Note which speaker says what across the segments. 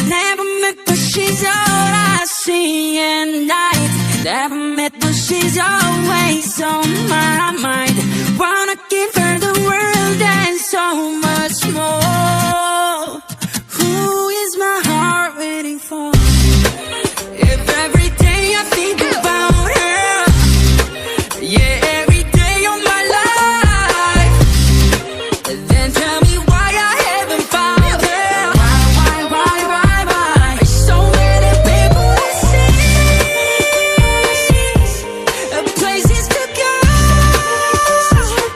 Speaker 1: Never met, but she's all I see at night. Never met, but she's always on my mind. Wanna give her the world and so much more. Who is my heart waiting for? If every day I think about her, yeah, every day of my life, then tell me why I haven't found her. Why? There's so many people to see, places to go.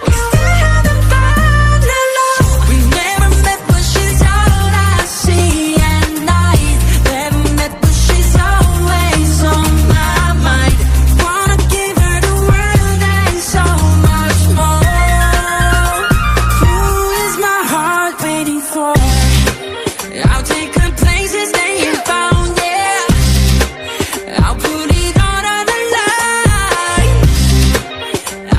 Speaker 1: We still haven't found her love. We never met, but she's all I see at night. Never met, but she's always on my mind. Wanna give her the world and so much more. Who is my heart waiting for? I'll take her places they ain't found, yeah. I'll put it all on the line.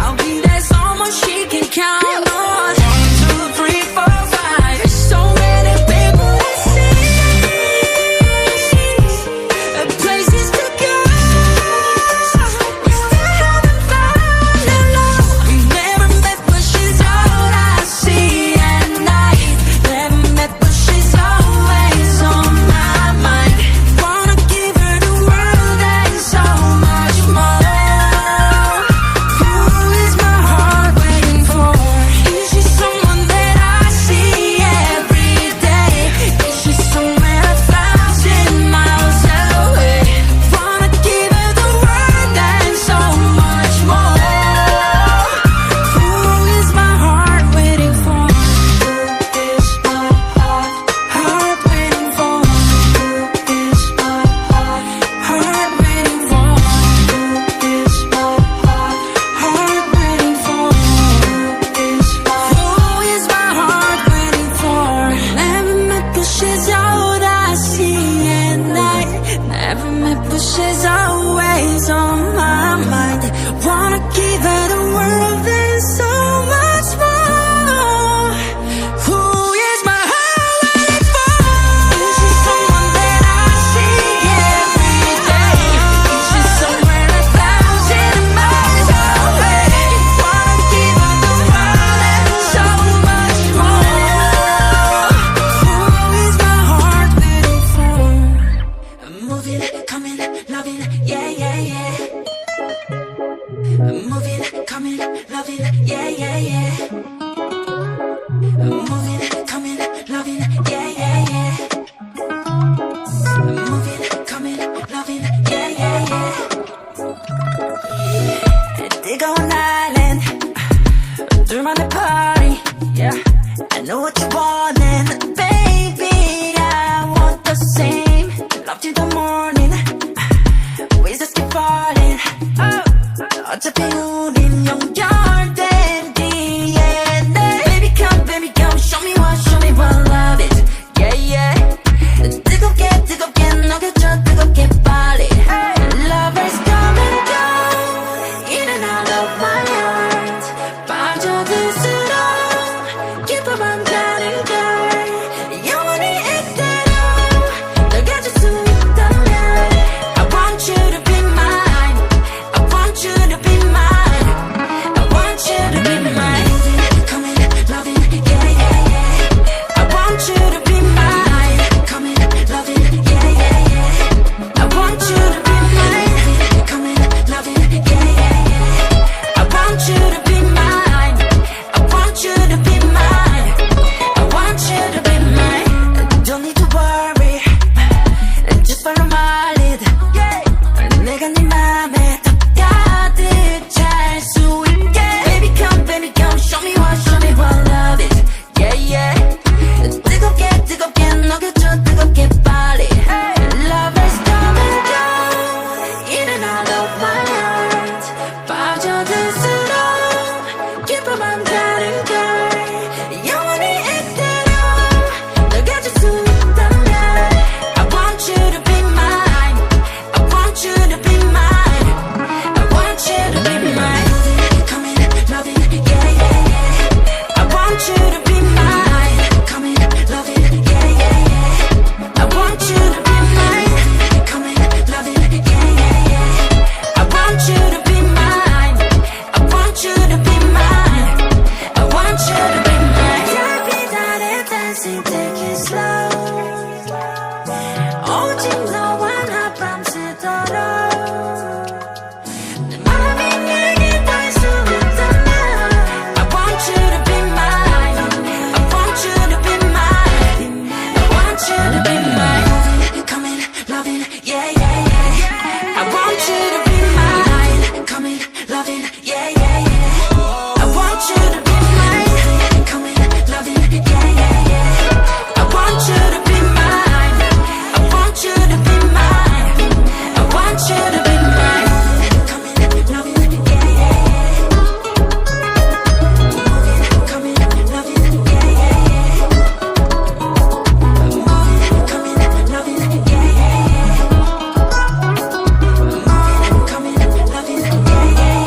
Speaker 1: I'll be there so much she can count on. 1, 2, 3, 4, 5. There's so many people to see, places to go. We still haven't found her love. We never met, but she's all I see at night. Never met, but she's always on my mind. Wanna give her the world and so much more. Who is my heart waiting for? Is she someone that I see every day? Is she somewhere 1,000 miles away? Wanna give her the world and so much more. Who is my heart waiting for? Who is my heart waiting for? Who is my heart waiting for? Who is my heart waiting for? Who is my heart waiting for? Never met, but she's all I see at night. Never met, but she's always on my mind. Wanna give her the world and so much more. Who is my heart waiting for? Is she someone that I see every day? Is she somewhere 1,000 miles away? Wanna give her the world and so much more. Who is my heart waiting for? Moving, coming, loving, yeah. you to be mine. Moving, coming, loving, yeah, yeah, yeah. I want you to be mine. Coming, loving, yeah, yeah, yeah. I want you to be mine. Moving, coming, loving, yeah, yeah, yeah. I want you to be mine. I want you to be mine. I want you to be mine. Moving, coming, loving, yeah, yeah, yeah. Moving, coming, loving, yeah, yeah, yeah. Moving, coming, loving, yeah, yeah, yeah. Moving, coming, loving, yeah, yeah, yeah.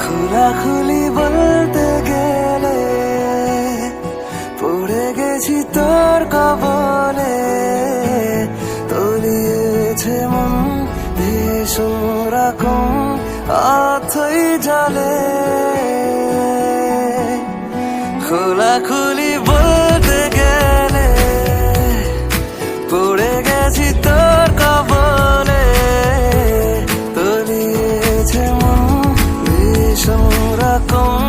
Speaker 2: খোলাখুলি বলতে গেলে পড়ে গেছি তোর কবলে, তলিয়েছে মন ভীষণ রকম অথই জলে। খোলাখুলি বলতে গেলে পড়ে গেছি তোর কবলে, তলিয়েছে মন ভীষণ রকম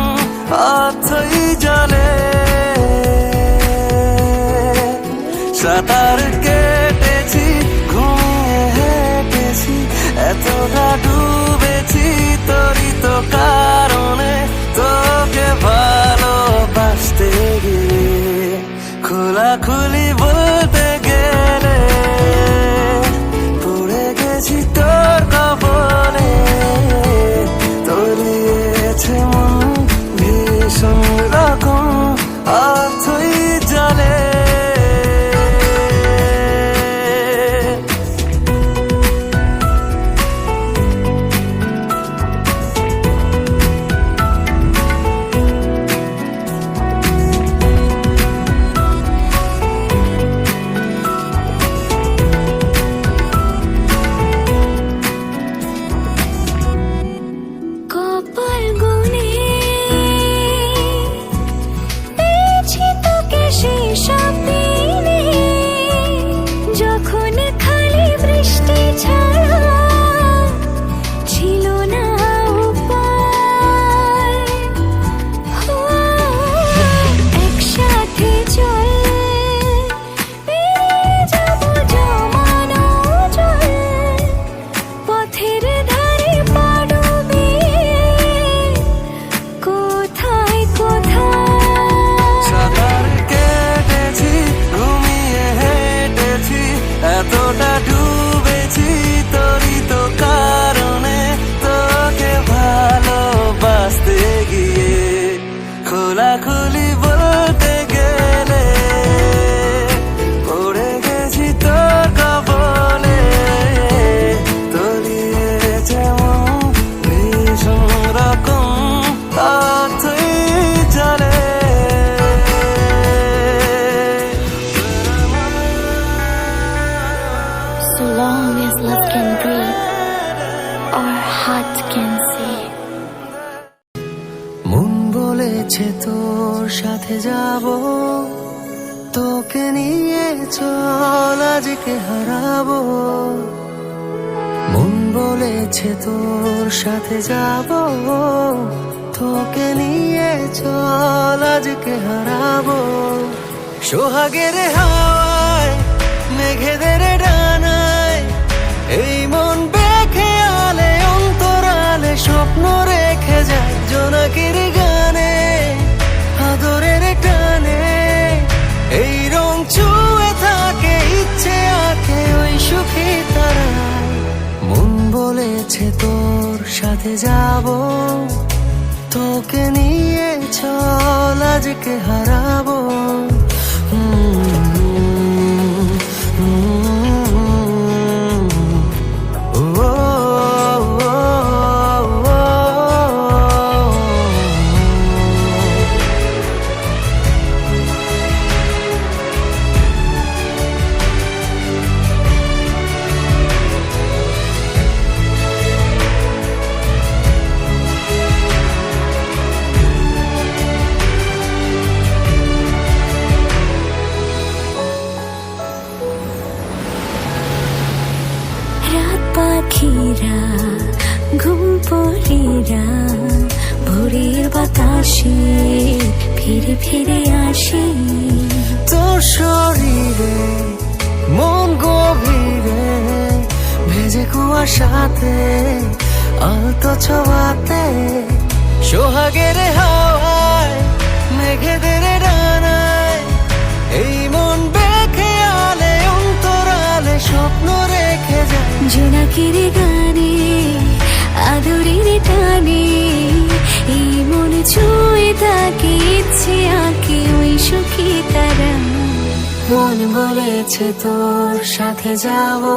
Speaker 2: অথই জলে। সাঁতার কেটেছি, ঘুমিয়ে হেঁটেছি, এতটা ডুবেছি তোরই তো কারণে, তোকে ভালোবাসতে গিয়ে। খোলাখুলি বলতে গেলে পড়ে গেছি তোর কবলে, তলিয়েছে মন ভীষণ রকম অথই জলে।
Speaker 1: কপাল গুনে পেয়েছি তোকে সেই সব দিনে, যখন খালি বৃষ্টি ছাড়া ছিল না উপায়। একসাথে চল পেরিয়ে যাব জমানো জল, পথের ধারে পা ডুবিয়ে কোথায় কোথায়।
Speaker 2: সাঁতার কেটেছি, ঘুমিয়ে হেঁটেছি, এতটা ডুবেছি তোরই তো কারণে, তোকে ভালোবাসতে গিয়ে। খোলাখুলি বলতে গেলে পড়ে গেছি তোর কবলে, তলিয়েছে মন ভীষণ রকম অথই জলে।
Speaker 1: So long as love can breathe or heart can see.
Speaker 2: মন বলেছে তোর সাথে যাব, তোকে নিয়ে চল আজকে হারাবো। মন বলেছে তোর সাথে যাব, তোকে নিয়ে চল আজকে হারাবো। সোহাগের হাওয়ায় মেঘেদের ডানায় এই মন বেখেয়ালে অন্তরালে স্বপ্ন রেখে যায় জোনাকির গানে, আদরের টানে এই রং ছুঁয়ে থাকে ইচ্ছে আঁকে ওই সুখী তারায়। মন বলেছে তোর সাথে যাব, তোকে নিয়ে চল আজকে হারাবো।
Speaker 1: পাখিরা ঘুম পড়িরা ভোরের বাতাসে ফিরে ফিরে আসি
Speaker 2: তোর শরীরে মন গভীরে ভেজে কুয়াশাতে আলতো ছোঁয়াতে সোহাগের হাওয়ায় মেঘেদের ডানায় এই মন বেখেয়ালে অন্তরালে স্বপ্ন রেখে যায়
Speaker 1: জোনাকির গানে আদরের টানে এই মন ছুঁয়ে থাকে ইচ্ছে আঁকে ওই সুখী তারা
Speaker 2: মন বলেছে তোর সাথে যাবো